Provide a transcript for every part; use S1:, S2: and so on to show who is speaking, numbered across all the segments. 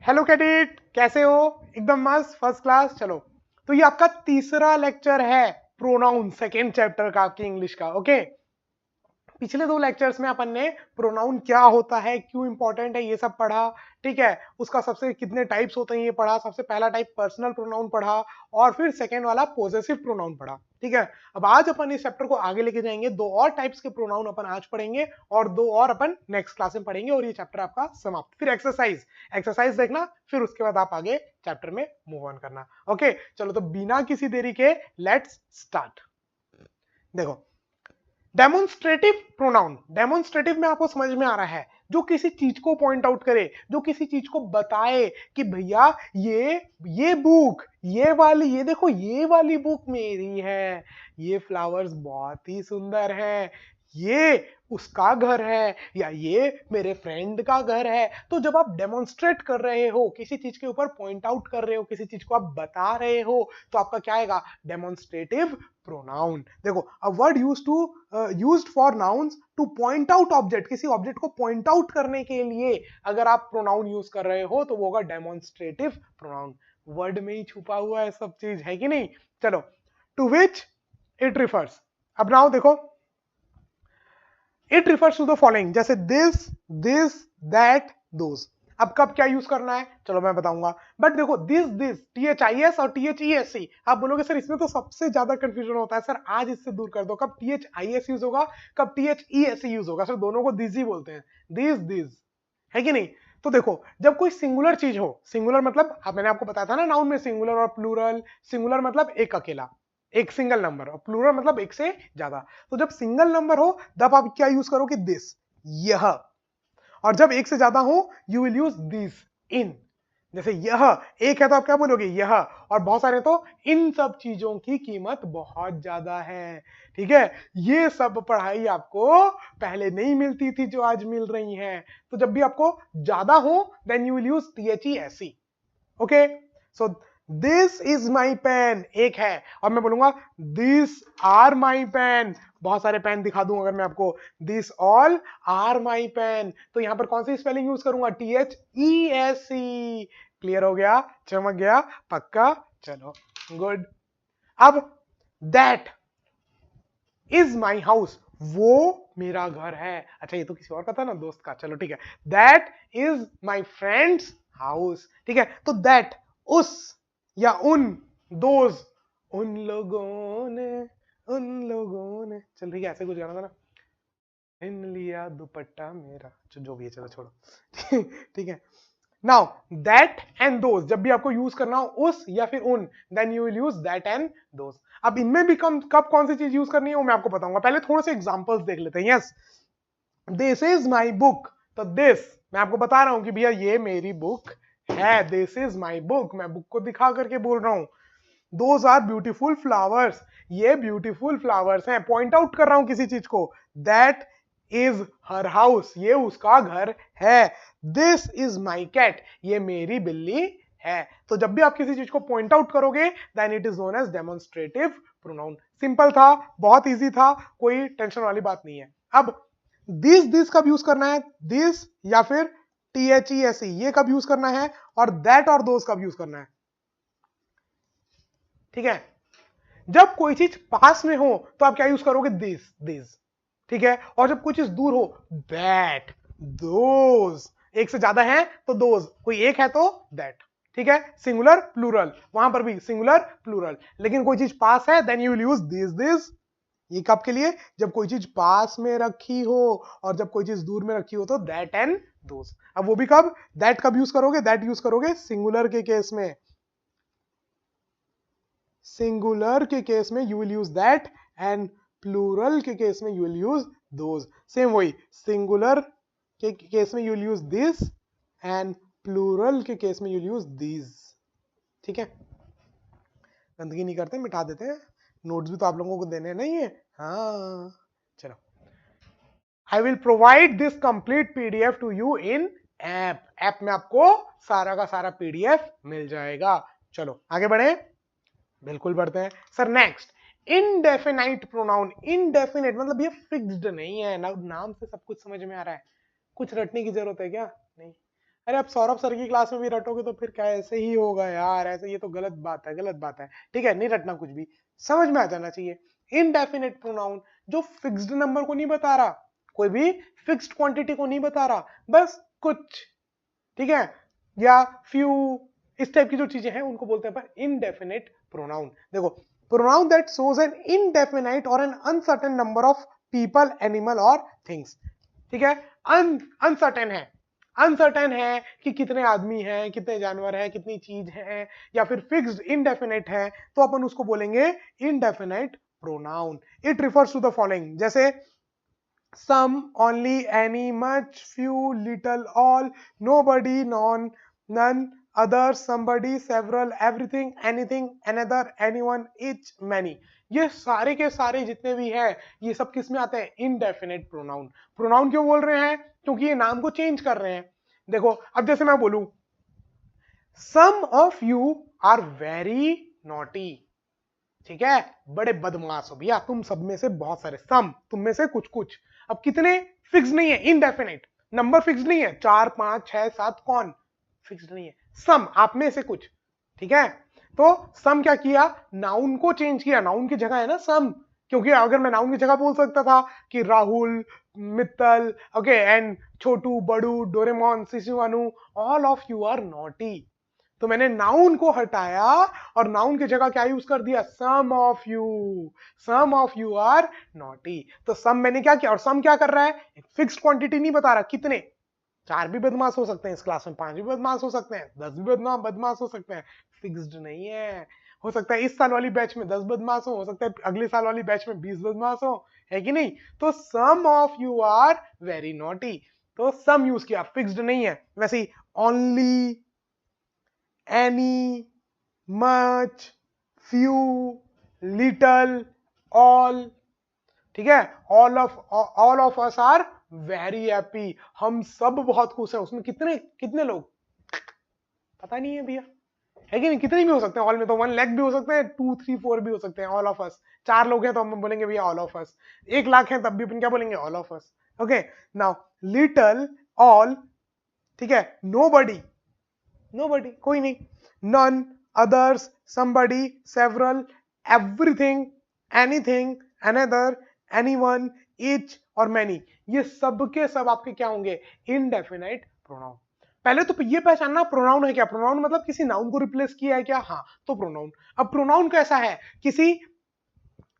S1: Hello cadet, कैसे हो? एकदम मस्त, फर्स्ट क्लास। चलो, तो ये आपका तीसरा लेक्चर है प्रोनाउन सेकेंड चैप्टर का आपकी इंग्लिश का। ओके, पिछले दो लेक्चर्स में अपन ने प्रोनाउन क्या होता है, क्यों इंपॉर्टेंट है, ये सब पढ़ा। ठीक है, उसका सबसे कितने टाइप्स होते हैं ये पढ़ा। सबसे पहला टाइप पर्सनल प्रोनाउन पढ़ा और फिर सेकेंड वाला पॉजेसिव प्रोनाउन पढ़ा। ठीक है, अब आज अपन इस चैप्टर को आगे लेके जाएंगे। दो और टाइप्स के प्रोनाउन अपन आज पढ़ेंगे और दो और अपन नेक्स्ट क्लास में पढ़ेंगे और ये चैप्टर आपका समाप्त। फिर एक्सरसाइज एक्सरसाइज देखना, फिर उसके बाद आप आगे चैप्टर में मूव ऑन करना। ओके, चलो तो बिना किसी देरी के लेट्स स्टार्ट। देखो, डेमोन्स्ट्रेटिव प्रोनाउन, डेमोन्स्ट्रेटिव में आपको समझ में आ रहा है, जो किसी चीज को पॉइंट आउट करे, जो किसी चीज को बताए कि भैया ये बुक, ये देखो, ये वाली बुक मेरी है, ये फ्लावर्स बहुत ही सुंदर हैं, ये उसका घर है या ये मेरे फ्रेंड का घर है। तो जब आप डेमोन्स्ट्रेट कर रहे हो, किसी चीज के ऊपर पॉइंट आउट कर रहे हो, किसी चीज को आप बता रहे हो, तो आपका क्या आएगा? Demonstrative pronoun. देखो, a word used for nouns to point out object, किसी ऑब्जेक्ट को पॉइंट आउट करने के लिए अगर आप प्रोनाउन यूज कर रहे हो तो वो होगा डेमोन्स्ट्रेटिव प्रोनाउन। वर्ड में ही छुपा हुआ है सब चीज, है कि नहीं? चलो, टू विच इट रिफर्स। अब नाउ देखो, it refers to the following, जैसे दिस दैट दोज। अब कब क्या यूज करना है, चलो मैं बताऊंगा। बट देखो, दिस THIS और THESC, आप बोलोगे सर इसमें तो सबसे ज्यादा कंफ्यूजन होता है। सर आज इससे दूर कर दो, कब THIS यूज होगा, कब THESC यूज होगा? सर दोनों को दिस ही बोलते हैं, दिस, है कि नहीं? तो देखो, जब कोई सिंगुलर चीज हो, सिंगुलर मतलब अब मैंने आपको बताया था ना, नाउन में सिंगुलर और प्लूरल। सिंगुलर मतलब एक अकेला, एक सिंगल नंबर, और प्लूरल मतलब एक से ज्यादा। तो जब सिंगल नंबर हो तब आप क्या यूज करोगे? दिस, यह। और जब एक से ज्यादा हो, यू विल यूज दिस, इन। जैसे यह एक है तो आप क्या बोलोगे? यह। और बहुत सारे तो इन सब चीजों की कीमत बहुत ज्यादा है। ठीक है, ये सब पढ़ाई आपको पहले नहीं मिलती थी जो आज मिल रही है। तो जब भी आपको ज्यादा हो, then you will use THESC। Okay, so this is my pen, एक है, और मैं बोलूंगा दिस आर माई पेन, बहुत सारे पेन दिखा दूं अगर मैं आपको, this all are my pen, तो यहां पर कौन सी स्पेलिंग यूज करूंगा? THESC। क्लियर हो गया? चमक गया? पक्का? चलो, गुड। अब दैट इज माई हाउस, वो मेरा घर है। अच्छा, ये तो किसी और का था ना, दोस्त का। चलो ठीक है, that is my friends house. ठीक है, तो दैट, उस या उन, दोज, उन लोगों ने चल ठीक है, ऐसे कुछ गाना था ना, इन लिया दुपट्टा मेरा, जो भी है, चलो छोड़ो। ठीक है, नाउ दैट एंड दोज, जब भी आपको यूज करना हो उस या फिर उन, then you will use that and those. अब इनमें भी कब कौन सी चीज यूज करनी है वो मैं आपको बताऊंगा। पहले थोड़े से एग्जांपल्स देख लेते हैं। Yes, this is my book, तो दिस मैं आपको बता रहा हूं कि भैया ये मेरी बुक है, दिस इज माई बुक, मैं बुक को दिखा करके बोल रहा हूं। दोज आर ब्यूटीफुल फ्लावर्स, ये ब्यूटीफुल फ्लावर्स हैं, पॉइंट आउट कर रहा हूं किसी चीज को। दैट इज हर हाउस, ये उसका घर है। दिस इज माई कैट, ये मेरी बिल्ली है। तो जब भी आप किसी चीज को पॉइंट आउट करोगे, then it is known as demonstrative pronoun. Simple था, बहुत इजी था, कोई टेंशन वाली बात नहीं है। अब दिस कब यूज करना है? दिस या फिर THESC, ये कब यूज करना है? और दैट और दोस कब यूज करना है? ठीक है, जब कोई चीज पास में हो तो आप क्या यूज करोगे? दिस। ठीक है, और जब कोई चीज दूर हो, दैट, दोज। एक से ज्यादा है तो दोज, कोई एक है तो दैट। ठीक है, सिंगुलर प्लूरल, वहां पर भी सिंगुलर प्लूरल। लेकिन कोई चीज पास है, then you will use this. ये कब के लिए? जब कोई चीज पास में रखी हो, और जब कोई चीज दूर में रखी हो तो दैट एंड दोस। अब वो भी कब? दैट कब यूज करोगे? दैट यूज करोगे सिंगुलर के केस में, सिंगुलर के केस में you will use that, and plural के केस में you will use those. Same वही, सिंगुलर के केस में you will use this, and plural के केस में यू विल यूज दीज। ठीक है, गंदगी नहीं करते, मिटा देते हैं। नोट्स भी तो आप लोगों को देने नहीं है। हाँ, चलो, I will provide this complete PDF to you in app, app में आपको सारा का सारा PDF मिल जाएगा। चलो आगे बढ़े, बिल्कुल बढ़ते हैं। Sir next, indefinite pronoun. Indefinite मतलब ये फिक्स्ड नहीं है ना, नाम से सब कुछ समझ में आ रहा है, कुछ रटने की जरूरत है क्या? नहीं। अरे अब सौरभ सर की क्लास में भी रटोगे तो फिर क्या ऐसे ही होगा यार, ऐसे ये तो गलत बात है, गलत बात है। ठीक है, नहीं रटना कुछ भी, समझ में आ जाना चाहिए। इनडेफिनेट प्रोनाउन जो फिक्स्ड नंबर को नहीं बता रहा, कोई भी फिक्स्ड क्वांटिटी को नहीं बता रहा, बस कुछ, ठीक है, या फ्यू, इस टाइप की जो चीजें हैं उनको बोलते हैं इनडेफिनेट प्रोनाउन। देखो, pronoun that shows an indefinite और an uncertain number of people, animal और थिंग्स। ठीक है, अनसर्टेन है, अनसर्टेन है कि कितने आदमी हैं, कितने जानवर हैं, कितनी चीज है, या फिर फिक्स्ड इनडेफिनेट है, तो अपन उसको बोलेंगे indefinite pronoun. It refers to the following, जैसे some, only, any, much, few, little, all, nobody, none, none, others, somebody, several, everything, anything, another, anyone, each, many। ये सारे के सारे जितने भी हैं ये सब किस में आते हैं? Indefinite pronoun. प्रोनाउन क्यों बोल रहे हैं? क्योंकि ये नाम को चेंज कर रहे हैं। देखो अब जैसे मैं बोलूं some of you are very naughty, ठीक है, बड़े बदमाश हो भैया तुम सब में से बहुत सारे, सम तुम में से कुछ कुछ। अब कितने? फिक्स नहीं है, इनडेफिनेट, नंबर फिक्स नहीं है, 4 5 6 7 कौन? फिक्स नहीं है, सम आप में से कुछ, ठीक है। तो सम क्या किया? नाउन को चेंज किया, नाउन की जगह है ना सम, क्योंकि अगर मैं नाउन की जगह बोल सकता था कि Rahul, Mittal, okay, and Chhotu, Badu, Doraemon, Shishu, Anu, all of you are naughty. तो मैंने नाउन को हटाया और नाउन की जगह क्या यूज कर दिया? Some of you, some of you are naughty. तो सम मैंने क्या किया, और सम क्या कर रहा है? फिक्स्ड क्वांटिटी नहीं बता रहा, कितने? 4 भी बदमाश हो सकते हैं इस क्लास में, 5 भी बदमाश हो सकते हैं, 10 भी बदमाश हो सकते हैं, फिक्स्ड नहीं है। हो सकता है इस साल वाली बैच में 10 बदमाश हो सकता है अगले साल वाली बैच में 20 बदमाश हो, है कि नहीं? तो some of you are very naughty, तो सम यूज किया, फिक्स्ड नहीं है। वैसे ही only, any, much, few, little, all, ठीक है, all of us are very happy, हम सब बहुत खुश हैं। उसमें कितने कितने लोग पता नहीं है भैया, है कि नहीं? कितने भी हो सकते हैं, ऑल में तो 1 लाख भी हो सकते हैं, 2 3 4 भी हो सकते हैं, ऑल ऑफ अस। 4 लोग हैं तो हम बोलेंगे भैया ऑल ऑफ अस, 1 लाख हैं तब भी अपन क्या बोलेंगे? All of us. Okay, now little, all, ठीक है, नोबडी, nobody कोई नहीं, none, others, somebody, several, everything, anything, another, anyone, each और many, ये सब के सब आपके क्या होंगे? Indefinite pronoun. पहले तो ये पहचानना प्रोनाउन है क्या। प्रोनाउन मतलब किसी नाउन को रिप्लेस किया है क्या? हाँ, तो प्रोनाउन। अब प्रोनाउन कैसा है? किसी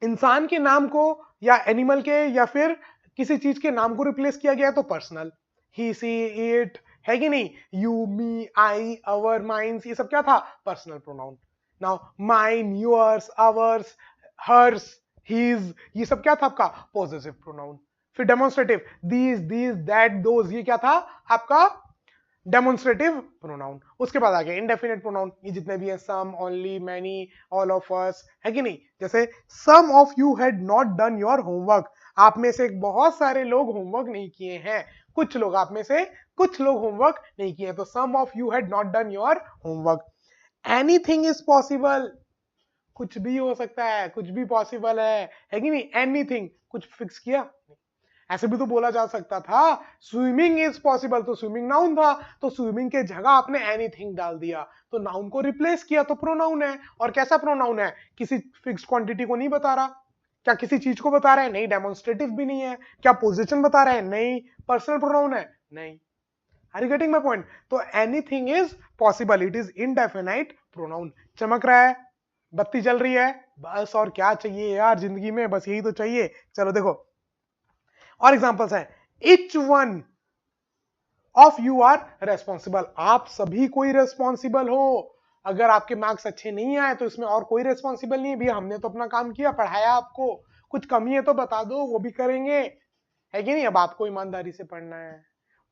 S1: इंसान के नाम को या एनिमल के या फिर किसी चीज के नाम को रिप्लेस किया गया तो पर्सनल, ही सी इट, है कि नहीं? You, me, I, our, mines, ये सब क्या था? Personal pronoun. Now mine, yours, ours, hers, his, ये सब क्या था आपका? Possessive pronoun. फिर डेमोन्स्ट्रेटिव, दीज, दैट, दोज, ये क्या था आपका? Demonstrative pronoun. उसके बाद आ गया इंडेफिनेट प्रोनाउन, ये जितने भी हैं, some, only, many, all of us, है कि नहीं? जैसे some of you had not done your homework, आप में से बहुत सारे लोग होमवर्क नहीं किए हैं, कुछ लोग, आप में से कुछ लोग होमवर्क नहीं किए हैं, तो some of you had not done your homework. Anything is possible, कुछ भी हो सकता है, कुछ भी पॉसिबल है कि नहीं? एनीथिंग, कुछ फिक्स किया? ऐसे भी तो बोला जा सकता था स्विमिंग इज पॉसिबल, तो स्विमिंग नाउन था, तो स्विमिंग के जगह आपने एनीथिंग डाल दिया, तो नाउन को रिप्लेस किया, तो प्रोनाउन है। और कैसा प्रोनाउन है? किसी फिक्स्ड क्वांटिटी को नहीं बता रहा। क्या किसी चीज को बता रहा है? नहीं। डेमोन्स्ट्रेटिव भी नहीं है। क्या पोजीशन बता रहा है? नहीं। पर्सनल प्रोनाउन है? नहीं। Are you getting my point? तो anything is possible, it is indefinite pronoun. चमक रहा है, बत्ती जल रही है, बस और क्या चाहिए यार जिंदगी में, बस यही तो चाहिए। चलो देखो और एग्जांपल्स हैं। Each one of you are responsible, आप सभी कोई रेस्पॉन्सिबल हो। अगर आपके मार्क्स अच्छे नहीं आए तो इसमें और कोई रेस्पॉन्सिबल नहीं है भैया, हमने तो अपना काम किया, पढ़ाया आपको, कुछ कमी है तो बता दो, वो भी करेंगे, है कि नहीं? अब आपको ईमानदारी से पढ़ना है,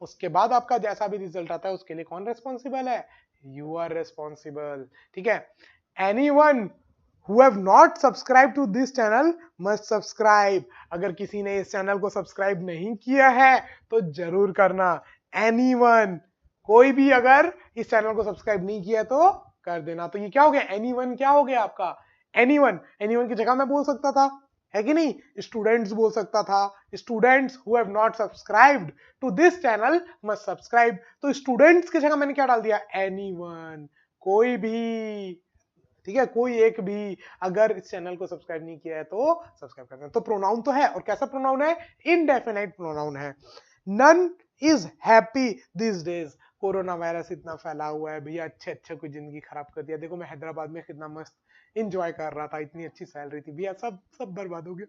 S1: उसके बाद आपका जैसा भी रिजल्ट आता है उसके लिए कौन रेस्पॉन्सिबल है? यू आर रेस्पॉन्सिबल, ठीक है। Anyone who have not subscribed to this channel must subscribe, अगर किसी ने इस चैनल को सब्सक्राइब नहीं किया है तो जरूर करना। एनीवन, कोई भी अगर इस चैनल को सब्सक्राइब नहीं किया है तो कर देना। तो ये क्या हो गया? एनीवन क्या हो गया आपका? एनीवन, एनीवन की जगह मैं बोल सकता था है कि नहीं? स्टूडेंट्स बोल सकता था, students who have not subscribed to this channel must subscribe. तो स्टूडेंट्स की जगह मैंने क्या डाल दिया? एनीवन, कोई भी, ठीक है, कोई एक भी अगर इस चैनल को सब्सक्राइब नहीं किया है तो सब्सक्राइब करना। तो प्रोनाउन तो है, और कैसा प्रोनाउन है? इनडेफिनाइट प्रोनाउन है। None is happy this days, corona virus इतना फैला हुआ है भैया, अच्छे अच्छे कोई जिंदगी खराब कर दिया। देखो मैं हैदराबाद में कितना मस्त इंजॉय कर रहा था, इतनी अच्छी सैलरी थी भैया, सब सब बर्बाद हो गया।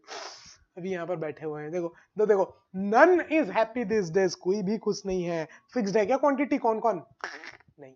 S1: अभी यहाँ पर बैठे हुए हैं, देखो none is happy this days, कोई भी खुश नहीं है। फिक्स्ड है क्या क्वांटिटी? कौन कौन? नहीं।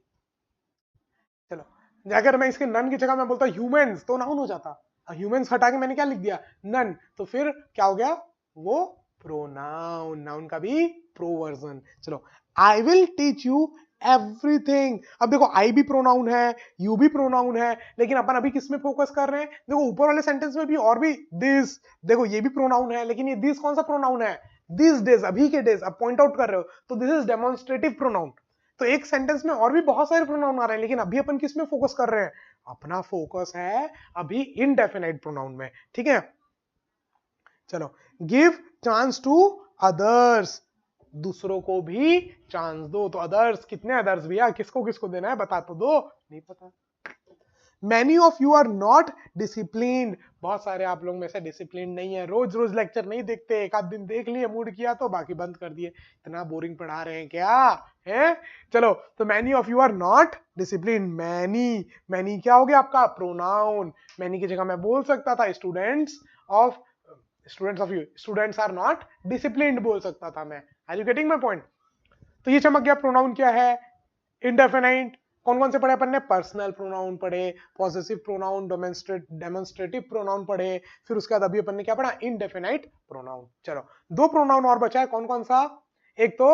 S1: चलो, अगर मैं इसके नन की जगह मैं बोलता ह्यूमंस तो नाउन हो जाता, ह्यूमंस हटा के मैंने क्या लिख दिया? नन, तो फिर क्या हो गया? वो प्रोनाउन, नाउन का भी प्रो वर्जन। चलो, I will teach you everything. अब देखो आई भी प्रोनाउन है, यू भी प्रोनाउन है, लेकिन अपन अभी किस में फोकस कर रहे हैं? देखो ऊपर वाले सेंटेंस में भी और भी दिस, देखो ये भी प्रोनाउन है, लेकिन ये दिस कौन सा प्रोनाउन है? दिस डेज, अभी के डेज, अब पॉइंट आउट कर रहे हो तो दिस इज डेमोन्स्ट्रेटिव प्रोनाउन। तो एक सेंटेंस में और भी बहुत सारे प्रोनाउन आ रहे हैं, लेकिन अभी अपन किस में फोकस कर रहे हैं? अपना फोकस है अभी इनडेफिनाइट प्रोनाउन में, ठीक है? चलो, गिव चांस टू अदर्स, दूसरों को भी चांस दो। तो अदर्स, कितने अदर्स भैया? किसको किसको देना है बता तो दो, नहीं पता। Many of you are not disciplined, बहुत सारे आप लोग में से डिसिप्लिन नहीं है, रोज रोज लेक्चर नहीं देखते, एक आध दिन देख लिए, मूड किया तो बाकी बंद कर दिए। इतना बोरिंग पढ़ा रहे हैं क्या है? चलो, तो many of you are not discipline. Many, many क्या हो गया आपका? प्रोनाउन। मैनी की जगह मैं बोल सकता था students of you, students are not disciplined बोल सकता था मैं। Are you getting my point? तो ये चमक गया। प्रोनाउन क्या है? इंडेफिनाइट। कौन कौन से पढ़े अपन ने? पर्सनल प्रोनाउन पढ़े, पॉसेसिव प्रोनाउन, डेमोन्स्ट्रेटिव प्रोनाउन पढ़े, फिर उसके बाद अभी अपन ने क्या पढ़ा? Indefinite pronoun. चलो, दो प्रोनाउन और बचा है, कौन कौन सा? एक तो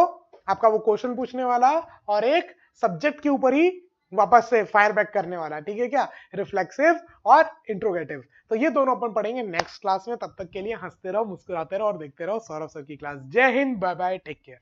S1: आपका वो क्वेश्चन पूछने वाला, और एक सब्जेक्ट के ऊपर ही वापस से फायर बैक करने वाला, ठीक है क्या? रिफ्लेक्सिव और इंट्रोगेटिव। तो ये दोनों अपन पढ़ेंगे नेक्स्ट क्लास में। तब तक के लिए हंसते रहो, मुस्कुराते रहो और देखते रहो सौरभ सर की क्लास। जय Hind, bye bye, take care.